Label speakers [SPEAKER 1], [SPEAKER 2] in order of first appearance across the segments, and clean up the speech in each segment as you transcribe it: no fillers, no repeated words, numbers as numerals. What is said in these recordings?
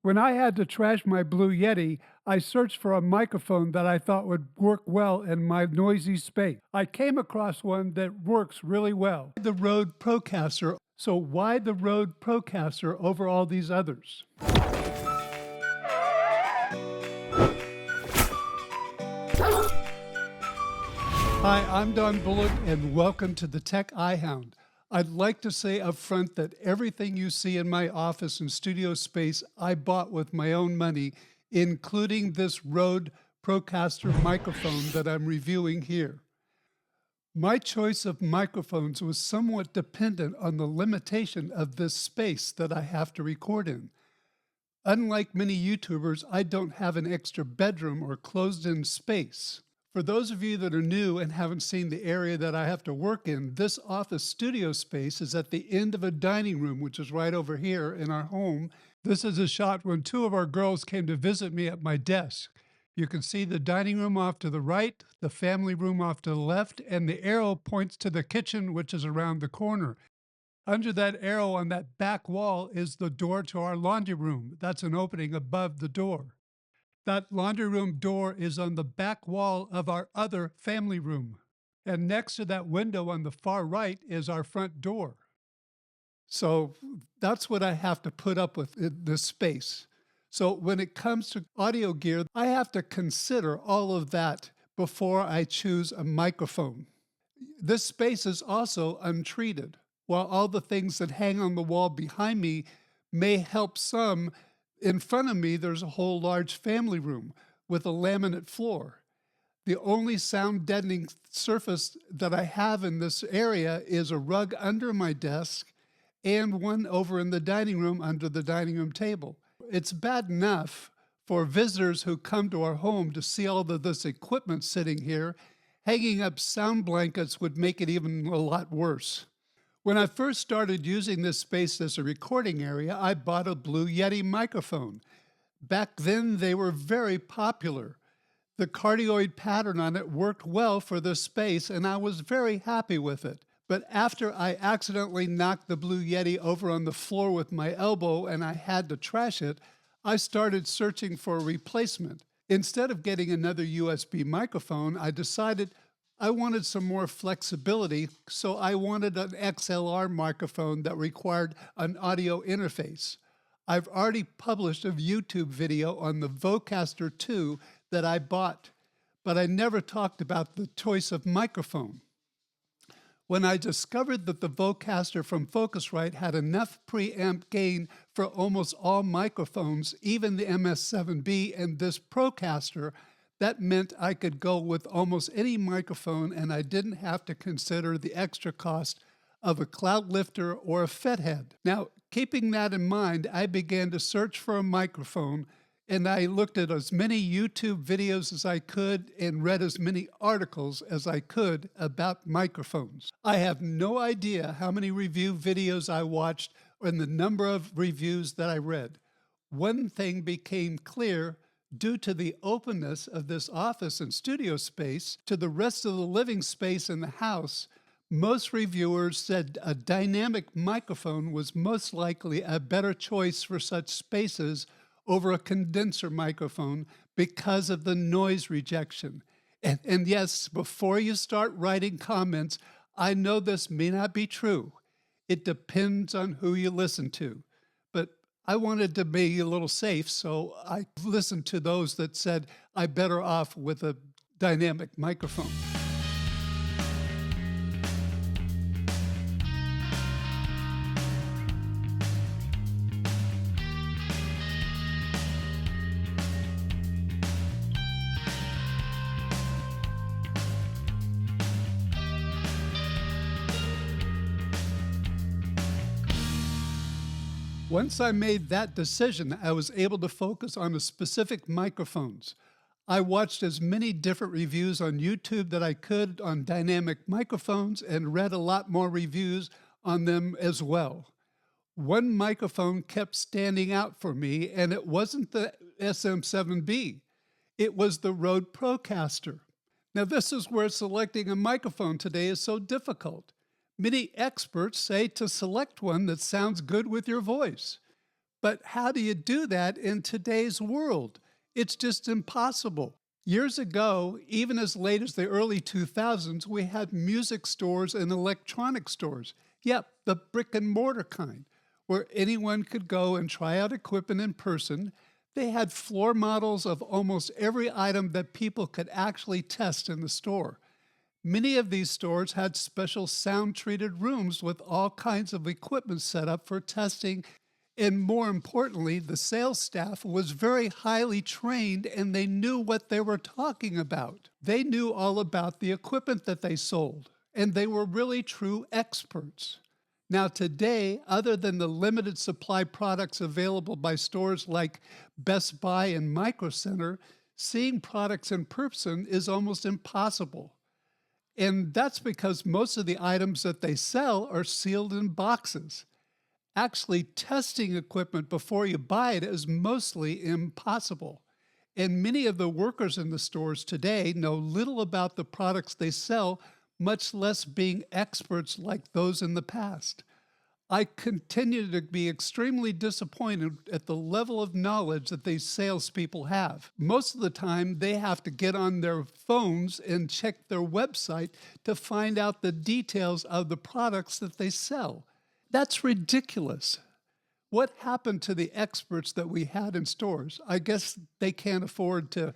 [SPEAKER 1] When I had to trash my Blue Yeti, I searched for a microphone that I thought would work well in my noisy space. I came across one that works really well. The Rode Procaster. So why the Rode Procaster over all these others? Hi, I'm Don Bullock, and welcome to the Tech iHound. I'd like to say up front that everything you see in my office and studio space I bought with my own money, including this Rode Procaster microphone that I'm reviewing here. My choice of microphones was somewhat dependent on the limitation of this space that I have to record in. Unlike many YouTubers, I don't have an extra bedroom or closed-in space. For those of you that are new and haven't seen the area that I have to work in, this office studio space is at the end of a dining room, which is right over here in our home. This is a shot when two of our girls came to visit me at my desk. You can see the dining room off to the right, the family room off to the left, and the arrow points to the kitchen, which is around the corner. Under that arrow on that back wall is the door to our laundry room. That's an opening above the door. That laundry room door is on the back wall of our other family room. And next to that window on the far right is our front door. So that's what I have to put up with in this space. So when it comes to audio gear, I have to consider all of that before I choose a microphone. This space is also untreated. While all the things that hang on the wall behind me may help some, in front of me, there's a whole large family room with a laminate floor. The only sound deadening surface that I have in this area is a rug under my desk and one over in the dining room under the dining room table. It's bad enough for visitors who come to our home to see all of this equipment sitting here. Hanging up sound blankets would make it even a lot worse. When I first started using this space as a recording area, I bought a Blue Yeti microphone. Back then, they were very popular. The cardioid pattern on it worked well for this space, and I was very happy with it. But after I accidentally knocked the Blue Yeti over on the floor with my elbow and I had to trash it, I started searching for a replacement. Instead of getting another USB microphone, I decided I wanted some more flexibility, so I wanted an XLR microphone that required an audio interface. I've already published a YouTube video on the Vocaster 2 that I bought, but I never talked about the choice of microphone. When I discovered that the Vocaster from Focusrite had enough preamp gain for almost all microphones, even the MS7B and this Procaster, that meant I could go with almost any microphone and I didn't have to consider the extra cost of a cloud lifter or a FET head. Now, keeping that in mind, I began to search for a microphone and I looked at as many YouTube videos as I could and read as many articles as I could about microphones. I have no idea how many review videos I watched and the number of reviews that I read. One thing became clear: due to the openness of this office and studio space to the rest of the living space in the house, most reviewers said a dynamic microphone was most likely a better choice for such spaces over a condenser microphone because of the noise rejection. And yes, before you start writing comments, I know this may not be true. It depends on who you listen to. But I wanted to be a little safe, so I listened to those that said I'm better off with a dynamic microphone. Once I made that decision, I was able to focus on the specific microphones. I watched as many different reviews on YouTube that I could on dynamic microphones and read a lot more reviews on them as well. One microphone kept standing out for me, and it wasn't the SM7B. It was the Rode Procaster. Now, this is where selecting a microphone today is so difficult. Many experts say to select one that sounds good with your voice. But how do you do that in today's world? It's just impossible. Years ago, even as late as the early 2000s, we had music stores and electronic stores. Yep, the brick and mortar kind, where anyone could go and try out equipment in person. They had floor models of almost every item that people could actually test in the store. Many of these stores had special sound treated rooms with all kinds of equipment set up for testing. And more importantly, the sales staff was very highly trained and they knew what they were talking about. They knew all about the equipment that they sold, and they were really true experts. Now, today, other than the limited supply products available by stores like Best Buy and Micro Center, seeing products in person is almost impossible. And that's because most of the items that they sell are sealed in boxes. Actually, testing equipment before you buy it is mostly impossible. And many of the workers in the stores today know little about the products they sell, much less being experts like those in the past. I continue to be extremely disappointed at the level of knowledge that these salespeople have. Most of the time, they have to get on their phones and check their website to find out the details of the products that they sell. That's ridiculous. What happened to the experts that we had in stores? I guess they can't afford to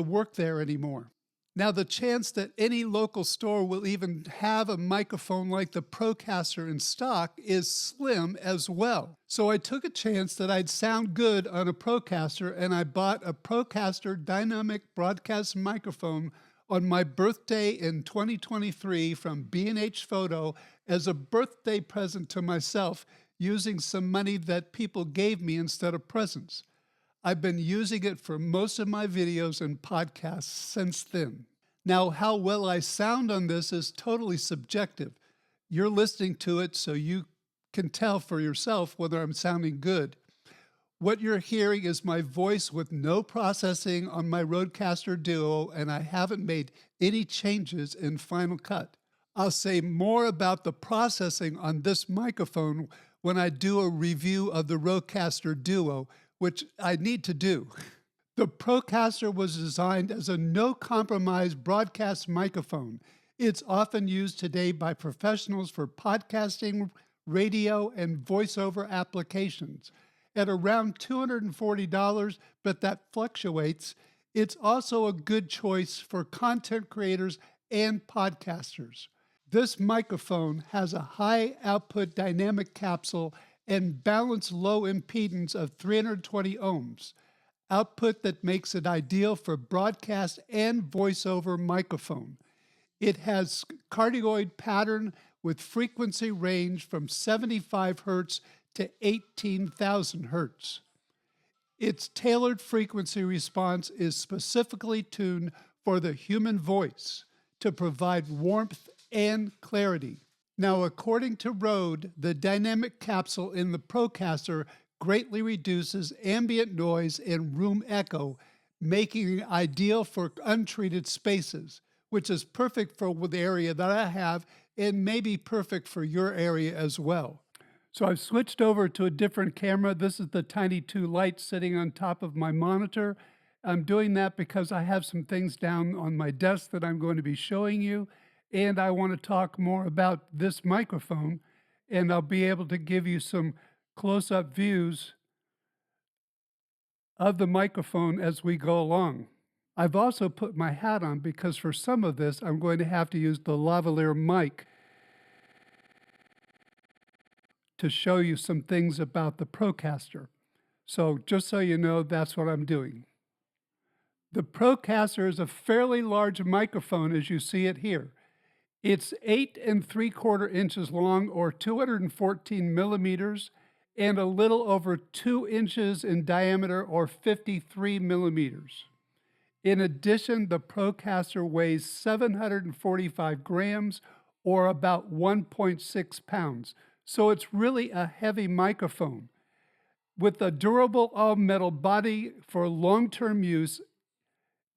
[SPEAKER 1] work there anymore. Now, the chance that any local store will even have a microphone like the Procaster in stock is slim as well. So I took a chance that I'd sound good on a Procaster, and I bought a Procaster dynamic broadcast microphone on my birthday in 2023 from B&H Photo as a birthday present to myself, using some money that people gave me instead of presents. I've been using it for most of my videos and podcasts since then. Now, how well I sound on this is totally subjective. You're listening to it so you can tell for yourself whether I'm sounding good. What you're hearing is my voice with no processing on my Rodecaster Duo, and I haven't made any changes in Final Cut. I'll say more about the processing on this microphone when I do a review of the Rodecaster Duo, which I need to do. The Procaster was designed as a no-compromise broadcast microphone. It's often used today by professionals for podcasting, radio, and voiceover applications. At around $240, but that fluctuates, it's also a good choice for content creators and podcasters. This microphone has a high output dynamic capsule and balanced low impedance of 320 ohms, output that makes it ideal for broadcast and voiceover microphone. It has cardioid pattern with frequency range from 75 hertz to 18,000 hertz. Its tailored frequency response is specifically tuned for the human voice to provide warmth and clarity. Now, according to Rode, the dynamic capsule in the Procaster greatly reduces ambient noise and room echo, making it ideal for untreated spaces, which is perfect for the area that I have and may be perfect for your area as well. So I've switched over to a different camera. This is the Tiny 2 Lite sitting on top of my monitor. I'm doing that because I have some things down on my desk that I'm going to be showing you, and I want to talk more about this microphone, and I'll be able to give you some close-up views of the microphone as we go along. I've also put my hat on because for some of this, I'm going to have to use the lavalier mic to show you some things about the Procaster. So just so you know, that's what I'm doing. The Procaster is a fairly large microphone as you see it here. It's 8 3/4 inches long, or 214 millimeters, and a little over 2 inches in diameter, or 53 millimeters. In addition, the Procaster weighs 745 grams, or about 1.6 pounds. So it's really a heavy microphone. With a durable all-metal body for long-term use,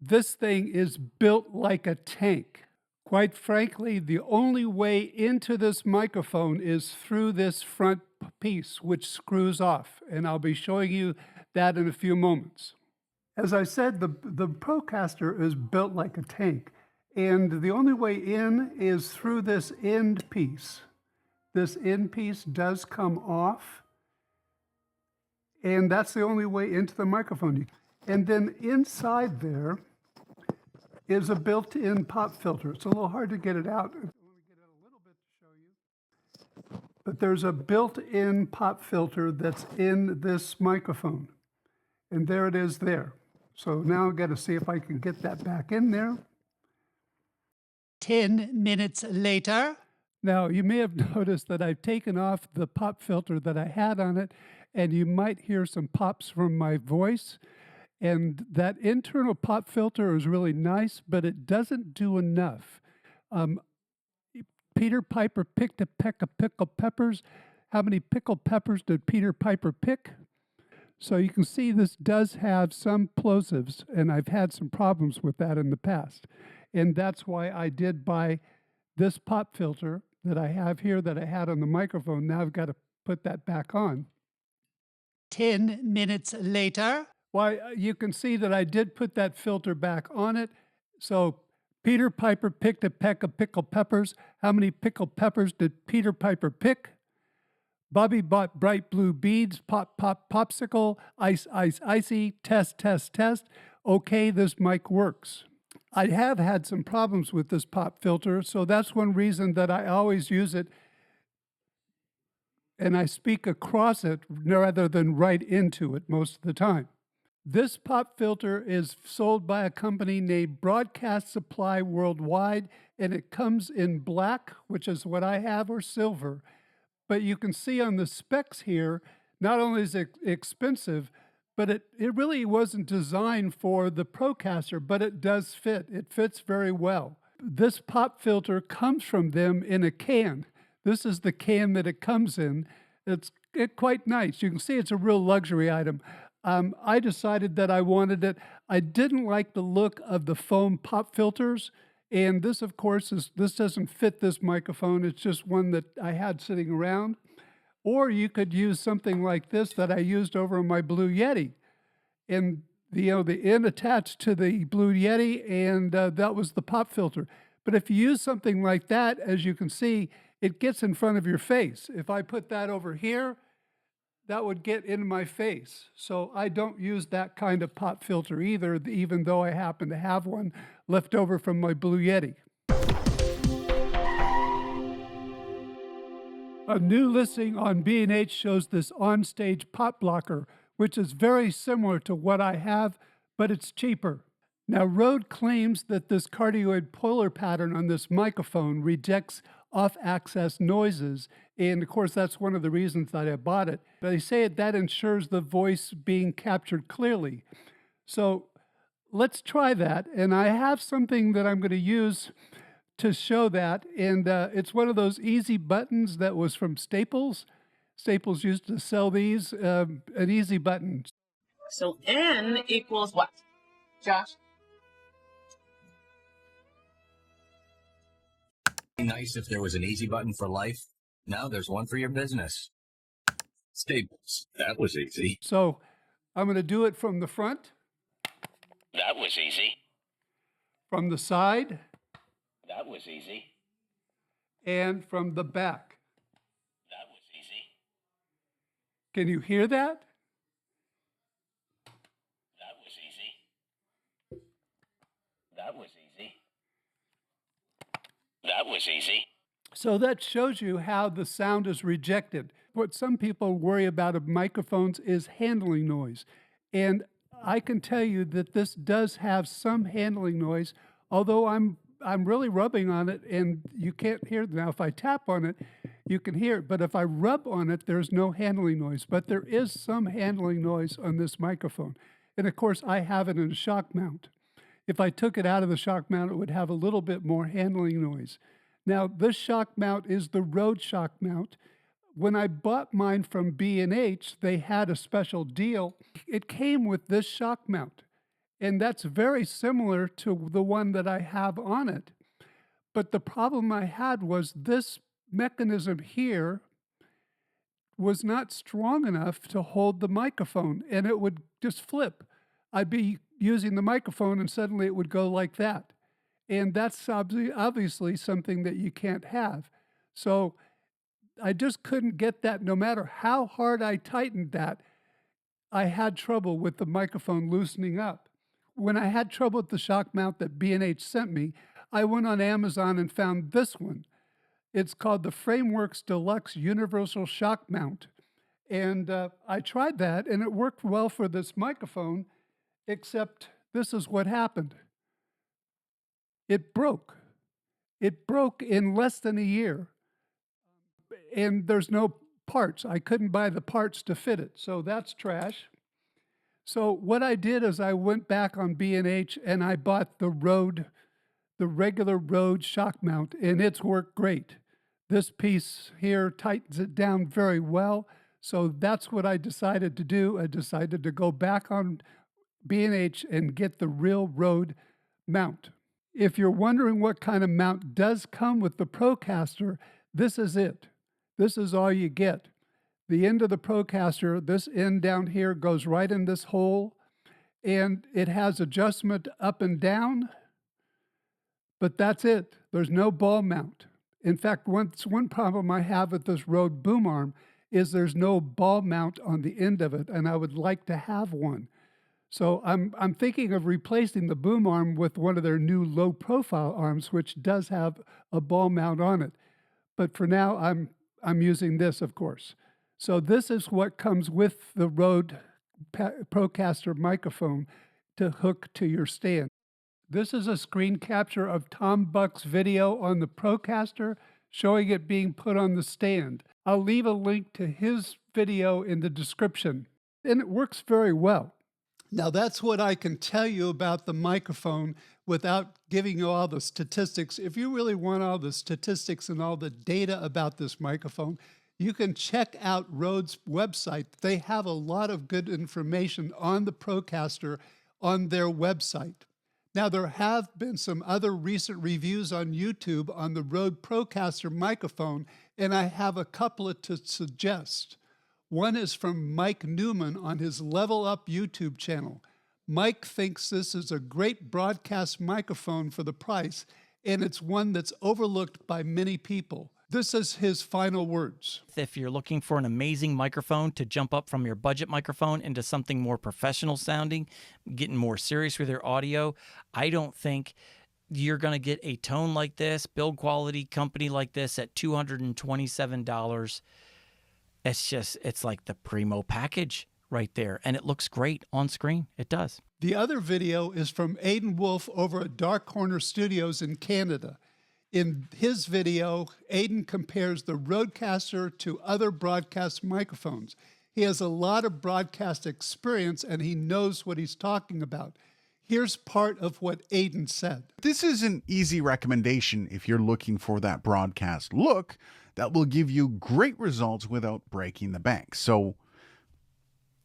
[SPEAKER 1] this thing is built like a tank. Quite frankly, the only way into this microphone is through this front piece, which screws off, and I'll be showing you that in a few moments. As I said, the Procaster is built like a tank, and the only way in is through this end piece. This end piece does come off, and that's the only way into the microphone. And then inside there is a built-in pop filter. It's a little hard to get it out. I want to get it a little bit to show you. But there's a built-in pop filter that's in this microphone. And there it is there. So now I've got to see if I can get that back in there.
[SPEAKER 2] 10 minutes later.
[SPEAKER 1] Now, you may have noticed that I've taken off the pop filter that I had on it, and you might hear some pops from my voice. And that internal pop filter is really nice, but it doesn't do enough. Peter Piper picked a peck of pickled peppers. How many pickled peppers did Peter Piper pick? So you can see this does have some plosives, and I've had some problems with that in the past. And that's why I did buy this pop filter that I have here that I had on the microphone. Now I've got to put that back on.
[SPEAKER 2] 10 minutes later.
[SPEAKER 1] Why, you can see that I did put that filter back on it. So Peter Piper picked a peck of pickled peppers. How many pickled peppers did Peter Piper pick? Bobby bought bright blue beads. Pop, pop, popsicle. Ice, ice, icy. Test, test, test. Okay, this mic works. I have had some problems with this pop filter, so that's one reason that I always use it and I speak across it rather than right into it most of the time. This pop filter is sold by a company named Broadcast Supply Worldwide, and it comes in black, which is what I have, or silver. But you can see on the specs here, not only is it expensive, but it really wasn't designed for the Procaster, but it does fit. It fits very well. This pop filter comes from them in a can. This is the can that it comes in. It's quite nice. You can see it's a real luxury item. I decided that I wanted it. I didn't like the look of the foam pop filters. And this, of course, this doesn't fit this microphone. It's just one that I had sitting around. Or you could use something like this that I used over on my Blue Yeti. And the end attached to the Blue Yeti, and that was the pop filter. But if you use something like that, as you can see, it gets in front of your face. If I put that over here, that would get in my face. So I don't use that kind of pop filter either, even though I happen to have one left over from my Blue Yeti. A new listing on B&H shows this onstage pop blocker, which is very similar to what I have, but it's cheaper. Now, Rode claims that this cardioid polar pattern on this microphone rejects off-axis noises, and of course that's one of the reasons that I bought it. They say that ensures the voice being captured clearly. So let's try that, and I have something that I'm going to use to show that, and it's one of those easy buttons that was from Staples. Staples used to sell these, an easy button.
[SPEAKER 3] So N equals what, Josh?
[SPEAKER 4] Nice if there was an easy button for life. Now there's one for your business. Staples. That was easy.
[SPEAKER 1] So I'm going to do it from the front.
[SPEAKER 4] That was easy.
[SPEAKER 1] From the side.
[SPEAKER 4] That was easy.
[SPEAKER 1] And from the back.
[SPEAKER 4] That was easy.
[SPEAKER 1] Can you hear that?
[SPEAKER 4] That was easy. That was easy. That was easy.
[SPEAKER 1] So that shows you how the sound is rejected. What some people worry about of microphones is handling noise. And I can tell you that this does have some handling noise, although I'm really rubbing on it and you can't hear it. Now, if I tap on it, you can hear it. But if I rub on it, there's no handling noise. But there is some handling noise on this microphone. And of course, I have it in a shock mount. If I took it out of the shock mount, it would have a little bit more handling noise. Now, this shock mount is the Rode shock mount. When I bought mine from B&H, they had a special deal. It came with this shock mount, and that's very similar to the one that I have on it. But the problem I had was this mechanism here was not strong enough to hold the microphone, and it would just flip. I'd be using the microphone and suddenly it would go like that. And that's obviously something that you can't have. So I just couldn't get that. No matter how hard I tightened that, I had trouble with the microphone loosening up. When I had trouble with the shock mount that B&H sent me, I went on Amazon and found this one. It's called the Frameworks Deluxe Universal Shock Mount. And I tried that, and it worked well for this microphone, except this is what happened. It broke. It broke in less than a year. And there's no parts. I couldn't buy the parts to fit it, so that's trash. So what I did is I went back on B&H and I bought the regular Rode shock mount, and it's worked great. This piece here tightens it down very well. So that's what I decided to do. I decided to go back on B&H and get the real Rode mount. If you're wondering what kind of mount does come with the Procaster, this is it. This is all you get. The end of the Procaster, this end down here goes right in this hole, and it has adjustment up and down, but that's it. There's no ball mount. In fact, one problem I have with this Rode boom arm is there's no ball mount on the end of it, and I would like to have one. So I'm thinking of replacing the boom arm with one of their new low profile arms, which does have a ball mount on it. But for now, I'm using this, of course. So this is what comes with the Rode Procaster microphone to hook to your stand. This is a screen capture of Tom Buck's video on the Procaster showing it being put on the stand. I'll leave a link to his video in the description, and it works very well. Now that's what I can tell you about the microphone without giving you all the statistics. If you really want all the statistics and all the data about this microphone, you can check out Rode's website. They have a lot of good information on the Procaster on their website. Now, there have been some other recent reviews on YouTube on the Rode Procaster microphone, and I have a couple to suggest. One is from Mike Newman on his Level Up YouTube channel. Mike thinks this is a great broadcast microphone for the price, and it's one that's overlooked by many people. This is his final words.
[SPEAKER 5] If you're looking for an amazing microphone to jump up from your budget microphone into something more professional sounding, getting more serious with your audio, I don't think you're going to get a tone like this, build quality company like this at $227. It's like the primo package right there. And it looks great on screen. It does.
[SPEAKER 1] The other video is from Aiden Wolf over at Dark Corner Studios in Canada. In his video, Aiden compares the Rodecaster to other broadcast microphones. He has a lot of broadcast experience and he knows what he's talking about. Here's part of what Aiden said.
[SPEAKER 6] This is an easy recommendation if you're looking for that broadcast look that will give you great results without breaking the bank. So,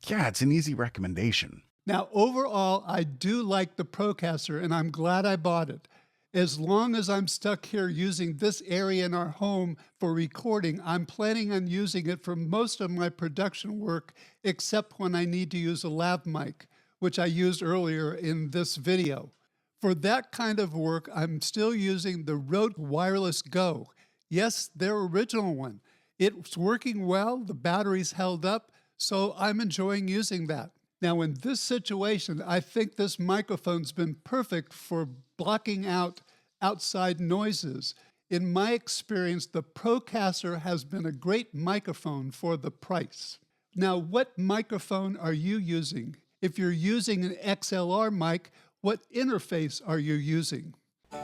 [SPEAKER 6] yeah, it's an easy recommendation.
[SPEAKER 1] Now, overall, I do like the Procaster and I'm glad I bought it. As long as I'm stuck here using this area in our home for recording, I'm planning on using it for most of my production work, except when I need to use a lav mic, which I used earlier in this video. For that kind of work, I'm still using the Rode Wireless Go. Yes, their original one. It's working well, the battery's held up, so I'm enjoying using that. Now, in this situation, I think this microphone's been perfect for blocking out outside noises. In my experience, the Procaster has been a great microphone for the price. Now, what microphone are you using? If you're using an XLR mic, what interface are you using?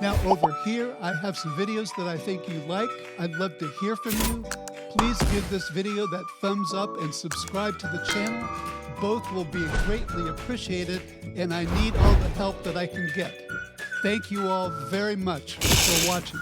[SPEAKER 1] Now, over here, I have some videos that I think you like. I'd love to hear from you. Please give this video that thumbs up and subscribe to the channel. Both will be greatly appreciated, and I need all the help that I can get. Thank you all very much for watching.